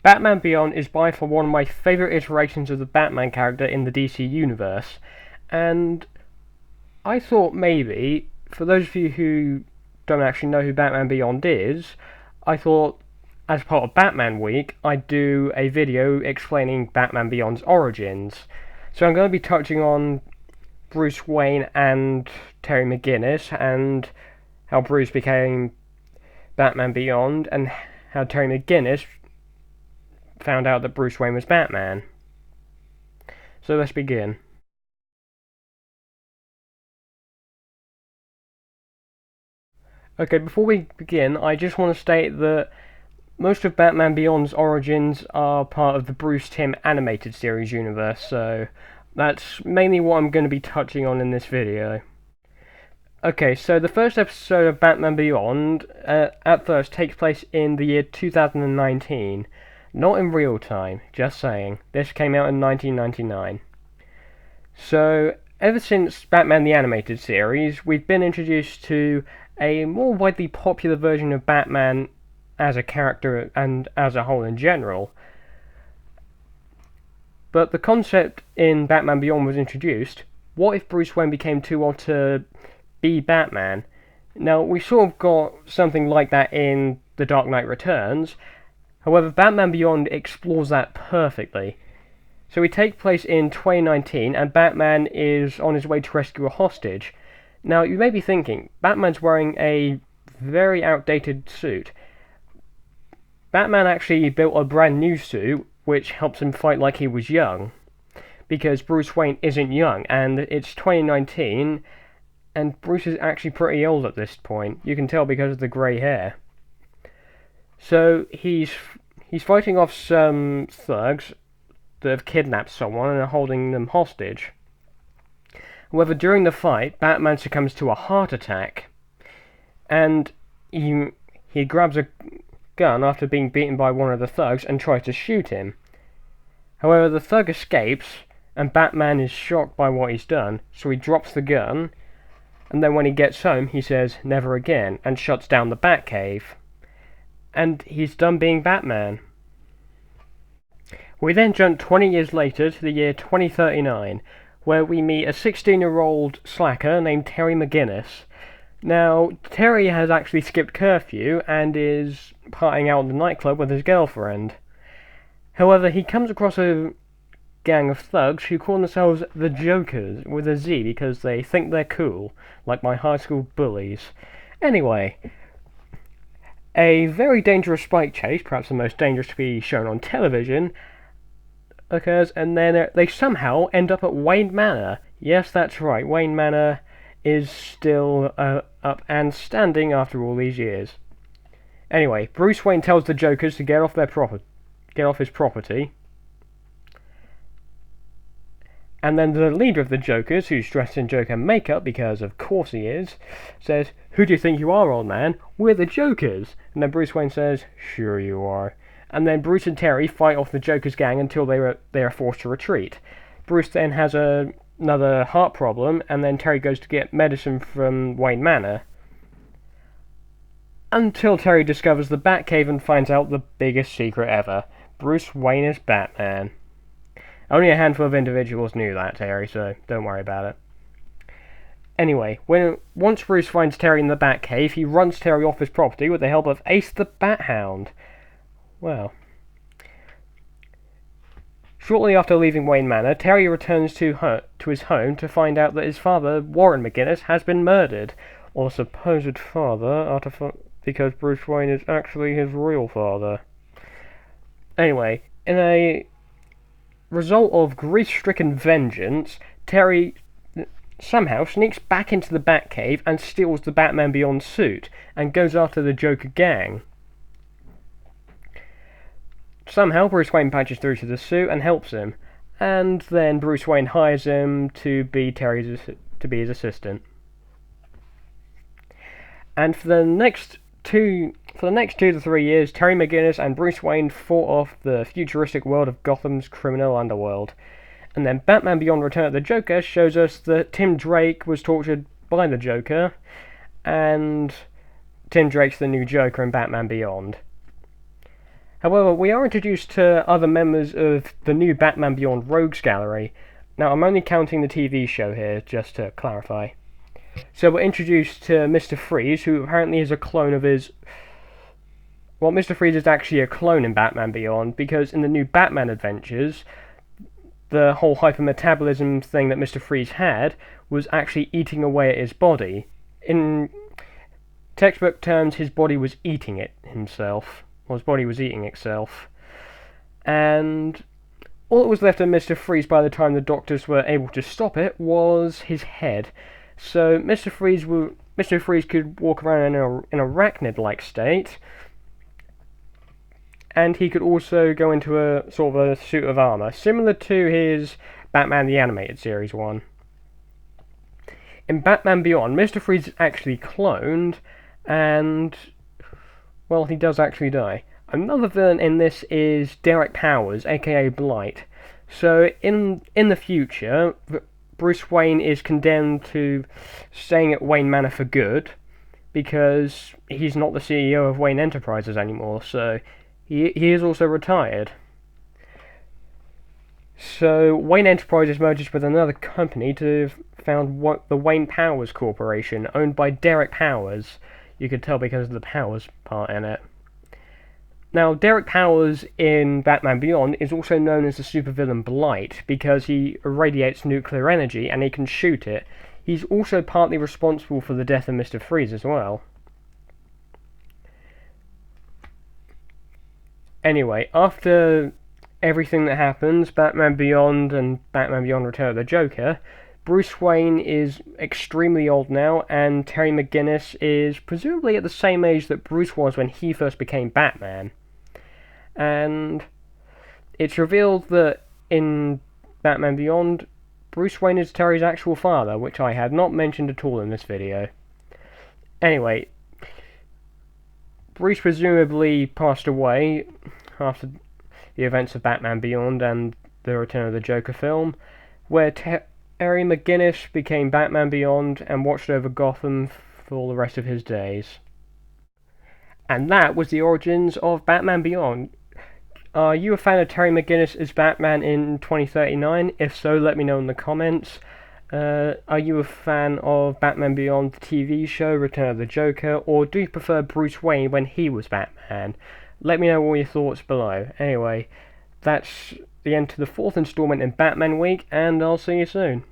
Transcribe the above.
Batman Beyond is by far one of my favourite iterations of the Batman character in the DC universe, and I thought maybe, for those of you who don't actually know who Batman Beyond is, I thought as part of Batman Week I'd do a video explaining Batman Beyond's origins. So I'm going to be touching on Bruce Wayne and Terry McGinnis, and how Bruce became Batman Beyond, and how Terry McGinnis found out that Bruce Wayne was Batman. So let's begin. Okay, before we begin, I just want to state that most of Batman Beyond's origins are part of the Bruce Timm animated series universe, so that's mainly what I'm going to be touching on in this video. Okay, so the first episode of Batman Beyond, at first, takes place in the year 2019. Not in real time, just saying. This came out in 1999. So, ever since Batman the Animated Series, we've been introduced to a more widely popular version of Batman as a character and as a whole in general. But the concept in Batman Beyond was introduced. What if Bruce Wayne became too old to be Batman? Now, we sort of got something like that in The Dark Knight Returns. However, Batman Beyond explores that perfectly. So we take place in 2019, and Batman is on his way to rescue a hostage. Now, you may be thinking, Batman's wearing a very outdated suit. Batman actually built a brand new suit, which helps him fight like he was young. Because Bruce Wayne isn't young, and it's 2019, and Bruce is actually pretty old at this point. You can tell because of the grey hair. So he's fighting off some thugs that have kidnapped someone and are holding them hostage. However, during the fight, Batman succumbs to a heart attack, and he grabs a gun after being beaten by one of the thugs and tries to shoot him. However, the thug escapes, and Batman is shocked by what he's done, so he drops the gun, and then when he gets home, he says, "Never again," and shuts down the Batcave. And he's done being Batman. We then jump 20 years later to the year 2039, where we meet a 16-year-old slacker named Terry McGinnis. Now, Terry has actually skipped curfew and is partying out in the nightclub with his girlfriend. However, he comes across a gang of thugs who call themselves the Jokers, with a Z, because they think they're cool, like my high school bullies. Anyway, a very dangerous bike chase, perhaps the most dangerous to be shown on television, occurs, and then they somehow end up at Wayne Manor. Yes, that's right, Wayne Manor is still up and standing after all these years. Anyway, Bruce Wayne tells the Jokers to get off his property. And then the leader of the Jokers, who's dressed in Joker makeup, because of course he is, says, "Who do you think you are, old man? We're the Jokers." And then Bruce Wayne says, "Sure you are." And then Bruce and Terry fight off the Joker's gang until they are forced to retreat. Bruce then has another heart problem, and then Terry goes to get medicine from Wayne Manor. Until Terry discovers the Batcave and finds out the biggest secret ever. Bruce Wayne is Batman. Only a handful of individuals knew that, Terry, so don't worry about it. Anyway, once Bruce finds Terry in the Batcave, he runs Terry off his property with the help of Ace the Bat-Hound. Well, shortly after leaving Wayne Manor, Terry returns to his home to find out that his father, Warren McGinnis, has been murdered. Or supposed father, because Bruce Wayne is actually his real father. Anyway, in a result of grief-stricken vengeance, Terry somehow sneaks back into the Batcave and steals the Batman Beyond suit, and goes after the Joker gang. Somehow Bruce Wayne patches through to the suit and helps him, and then Bruce Wayne hires him to be his assistant. And for the next 2 to 3 years, Terry McGinnis and Bruce Wayne fought off the futuristic world of Gotham's criminal underworld. And then Batman Beyond Return of the Joker shows us that Tim Drake was tortured by the Joker, and Tim Drake's the new Joker in Batman Beyond. However, we are introduced to other members of the new Batman Beyond Rogues Gallery. Now, I'm only counting the TV show here, just to clarify. So we're introduced to Mr. Freeze, who apparently is a clone of his... Well, Mr. Freeze is actually a clone in Batman Beyond, because in the new Batman Adventures, the whole hypermetabolism thing that Mr. Freeze had was actually eating away at his body. In textbook terms, his body was eating it himself. Well, his body was eating itself. And all that was left of Mr. Freeze by the time the doctors were able to stop it was his head. So Mr. Freeze could walk around in an arachnid-like state, and he could also go into a sort of a suit of armour, similar to his Batman the Animated Series one. In Batman Beyond, Mr. Freeze is actually cloned, and, well, he does actually die. Another villain in this is Derek Powers, aka Blight. So, in the future, Bruce Wayne is condemned to staying at Wayne Manor for good, because he's not the CEO of Wayne Enterprises anymore, so he is also retired. So Wayne Enterprises merges with another company to found the Wayne Powers Corporation, owned by Derek Powers. You could tell because of the Powers part in it. Now, Derek Powers in Batman Beyond is also known as the supervillain Blight because he irradiates nuclear energy and he can shoot it. He's also partly responsible for the death of Mr. Freeze as well. Anyway, after everything that happens, Batman Beyond and Batman Beyond Return of the Joker, Bruce Wayne is extremely old now, and Terry McGinnis is presumably at the same age that Bruce was when he first became Batman. And it's revealed that in Batman Beyond, Bruce Wayne is Terry's actual father, which I had not mentioned at all in this video. Anyway, Bruce presumably passed away after the events of Batman Beyond and the Return of the Joker film, where Terry McGinnis became Batman Beyond and watched over Gotham for the rest of his days. And that was the origins of Batman Beyond. Are you a fan of Terry McGinnis as Batman in 2039? If so, let me know in the comments. Are you a fan of Batman Beyond the TV show, Return of the Joker, or do you prefer Bruce Wayne when he was Batman? Let me know all your thoughts below. Anyway, that's the end to the 4th installment in Batman Week, and I'll see you soon.